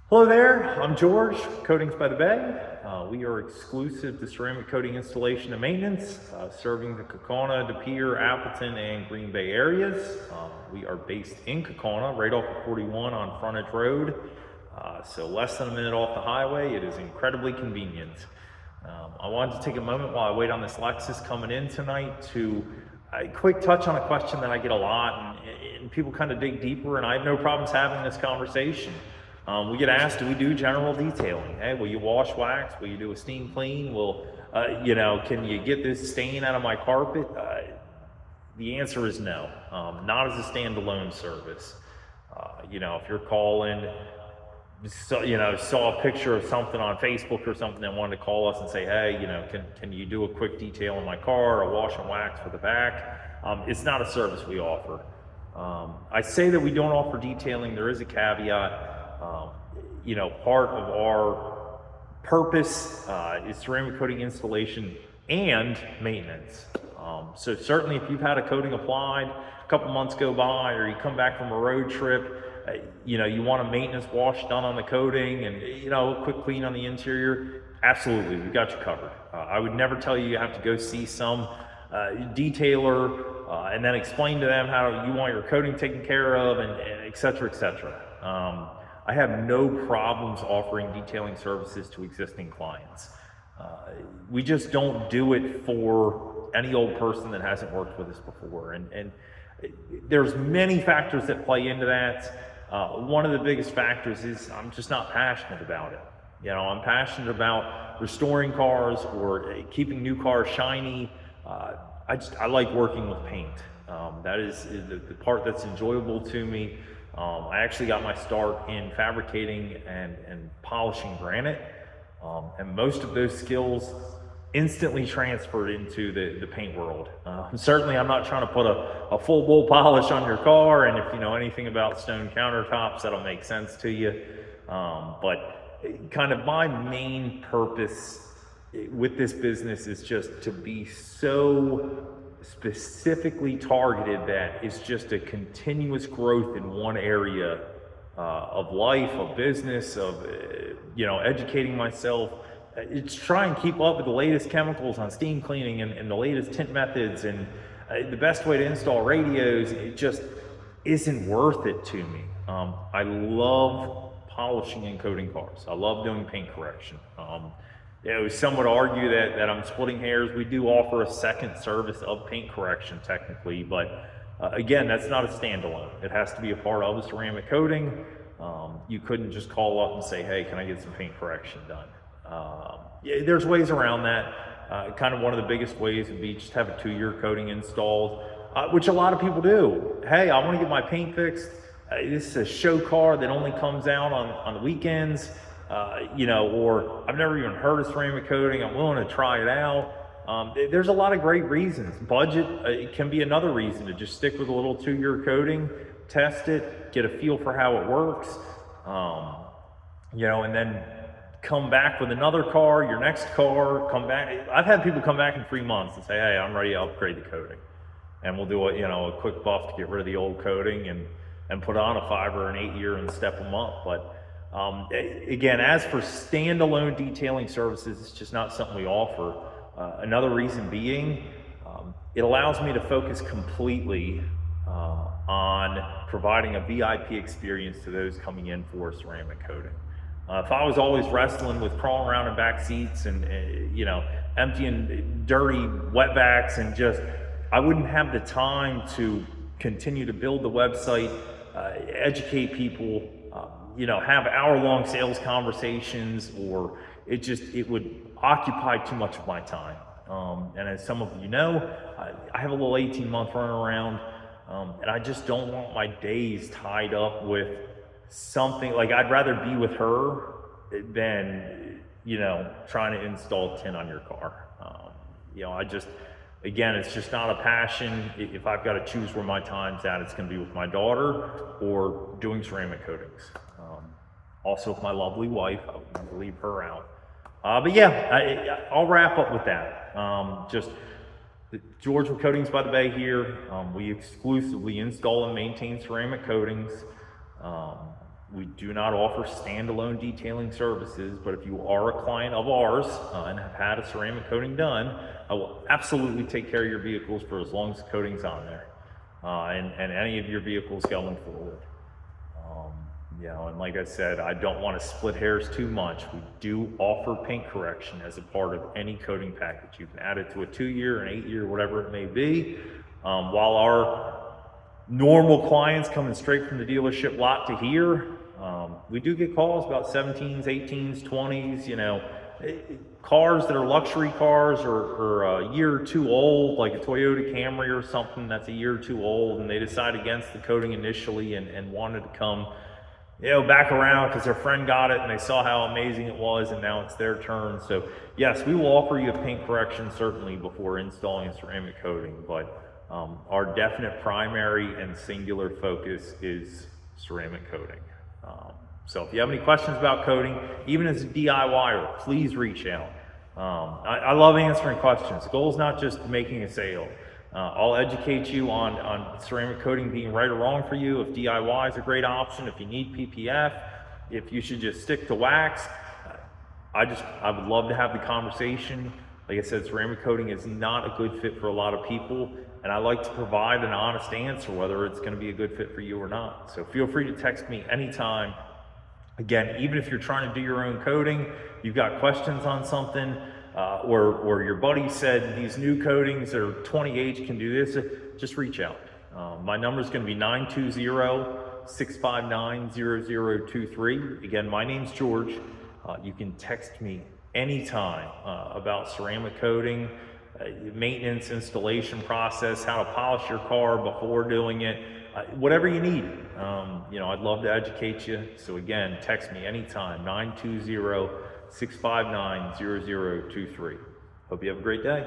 Hello there, I'm George, Coatings by the Bay. We are exclusive to ceramic coating installation and maintenance, serving the Kaukauna, Pere, Appleton, and Green Bay areas. We are based in Kaukauna, right off of 41 on Frontage Road. So less than a minute off the highway. It is incredibly convenient. I wanted to take a moment while I wait on this Lexus coming in tonight to a quick touch on a question that I get a lot, and people kind of dig deeper, and I have no problems having this conversation. We get asked, do we do general detailing? Hey, will you wash wax? Will you do a steam clean? Can you get this stain out of my carpet? The answer is no, not as a standalone service. If you're calling, saw a picture of something on Facebook or something and wanted to call us and say, hey, can you do a quick detail on my car, a wash and wax for the back? It's not a service we offer. I say that we don't offer detailing. There is a caveat. Part of our purpose is ceramic coating installation and maintenance. So certainly if you've had a coating applied, a couple months go by, or you come back from a road trip, you want a maintenance wash done on the coating and, a quick clean on the interior, absolutely, we've got you covered. I would never tell you have to go see some detailer and then explain to them how you want your coating taken care of and et cetera, et cetera. I have no problems offering detailing services to existing clients. We just don't do it for any old person that hasn't worked with us before. And there's many factors that play into that. One of the biggest factors is I'm just not passionate about it. I'm passionate about restoring cars or keeping new cars shiny. I like working with paint. That is the part that's enjoyable to me. I actually got my start in fabricating and polishing granite, and most of those skills instantly transferred into the paint world. Certainly I'm not trying to put a full bowl polish on your car, and if you know anything about stone countertops, that'll make sense to you. But kind of my main purpose with this business is just to be so specifically targeted that it's just a continuous growth in one area of life, of business, of educating myself. It's try and keep up with the latest chemicals on steam cleaning and the latest tint methods and the best way to install radios. It just isn't worth it to me. I love polishing and coating cars. I love doing paint correction. Some would argue that I'm splitting hairs. We do offer a second service of paint correction technically, but again, that's not a standalone. It has to be a part of a ceramic coating. You couldn't just call up and say, hey, can I get some paint correction done? There's ways around that. Kind of one of the biggest ways would be just have a 2-year coating installed, which a lot of people do. Hey, I want to get my paint fixed. This is a show car that only comes out on the weekends. Or I've never even heard of ceramic coating. I'm willing to try it out. There's a lot of great reasons. Budget it can be another reason to just stick with a little 2-year coating, test it, get a feel for how it works, and then come back with another car, your next car, come back. I've had people come back in 3 months and say, hey, I'm ready to upgrade the coating. And we'll do a quick buff to get rid of the old coating and put on a 5 or an 8-year and step them up. But again, as for standalone detailing services, it's just not something we offer. Another reason being, it allows me to focus completely on providing a VIP experience to those coming in for ceramic coating. If I was always wrestling with crawling around in back seats and emptying dirty wetbacks and I wouldn't have the time to continue to build the website, educate people, have hour-long sales conversations, or it would occupy too much of my time. And as some of you know, I have a little 18-month runaround, and I just don't want my days tied up with something. Like, I'd rather be with her than, trying to install tin on your car. Again, it's just not a passion. If I've got to choose where my time's at, it's going to be with my daughter or doing ceramic coatings. Also with my lovely wife, I would never leave her out. I'll wrap up with that. George with Coatings by the Bay here. We exclusively install and maintain ceramic coatings. We do not offer standalone detailing services, but if you are a client of ours and have had a ceramic coating done, I will absolutely take care of your vehicles for as long as the coating's on there, and any of your vehicles going forward. You know, and like I said, I don't want to split hairs too much. We do offer paint correction as a part of any coating package. You can add it to a 2-year, an 8-year, whatever it may be. While our normal clients coming straight from the dealership lot to here, we do get calls about 17s, 18s, 20s, you know, cars that are luxury cars or a year or two old, like a Toyota Camry or something that's a year or two old, and they decide against the coating initially and wanted to come, you know, back around because their friend got it and they saw how amazing it was, and now it's their turn. So yes, we will offer you a paint correction certainly before installing a ceramic coating, but our definite primary and singular focus is ceramic coating. So if you have any questions about coating, even as a DIYer, please reach out. I love answering questions. The goal is not just making a sale. I'll educate you on ceramic coating being right or wrong for you, if DIY is a great option, if you need PPF, if you should just stick to wax. I would love to have the conversation. Like I said, ceramic coating is not a good fit for a lot of people, and I like to provide an honest answer whether it's going to be a good fit for you or not. So feel free to text me anytime. Again, even if you're trying to do your own coating, you've got questions on something, or your buddy said these new coatings that are 20H can do this, just reach out. My number is going to be 920-659-0023. Again, my name's George. You can text me anytime about ceramic coating, maintenance, installation process, how to polish your car before doing it, whatever you need. You know, I'd love to educate you. So again, text me anytime, 920-659-0023. Hope you have a great day.